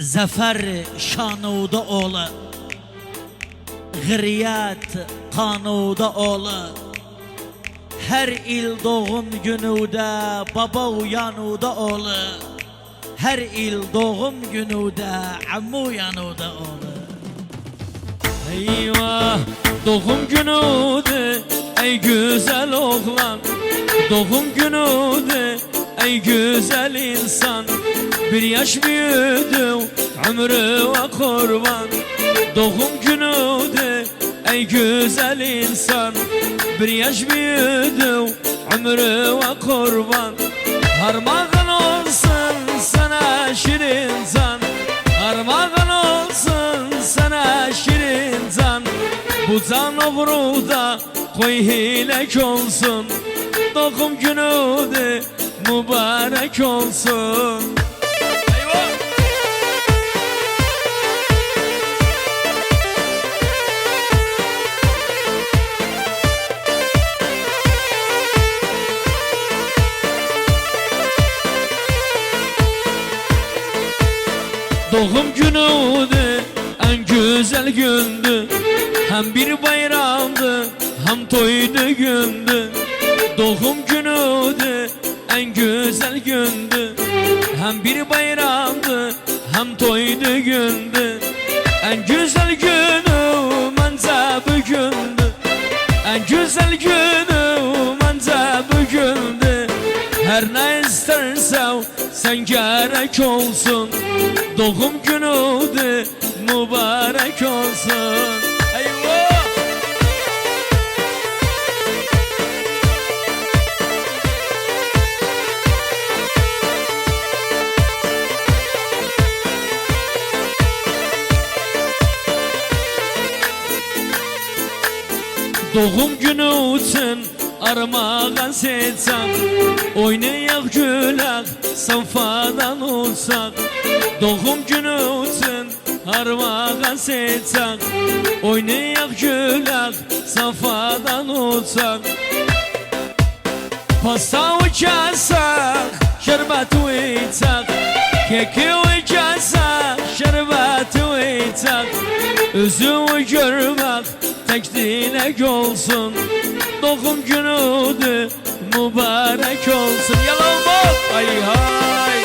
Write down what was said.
Zafer şanuda ola, Gıriyat kanuda ola. Her il doğum günüde baba uyanıda ola. Her il doğum günüde ammu uyanıda ola. Eyvah doğum günüde ey güzel oğlan, doğum günüde ey güzel insan. Bir yaş büyüdü ömrü ve kurban, doğum günüde ey güzel insan. Bir yaş büyüdü ömrü ve kurban. Armağan olsun sana şirin can, armağan olsun sana şirin can. Bu can uğruda koy hilek olsun, doğum günü de mübarek olsun. Eyvah! Doğum günü de en güzel gündü, hem bir bayramdı hem toydu gündü. Doğum günü de en güzel gündü, hem bir bayramdı hem toydu gündü. En güzel günü manca bugündü, en güzel günü manca bugündü. Her ne istersen sen gerek olsun, doğum günü de mübarek olsun. Eyvah! Doğum günü için armağan seçsem, oynayak gülak safadan olsak. Doğum günü için armağan seçsem, oynayak gülak safadan olsak. Pasta uçarsak, şerbet uçsak, keki uçarsak, şerbet uçsak. Özümü görmek tek dilek olsun, doğum günü de mübarek olsun. Yalan bak, ay hay.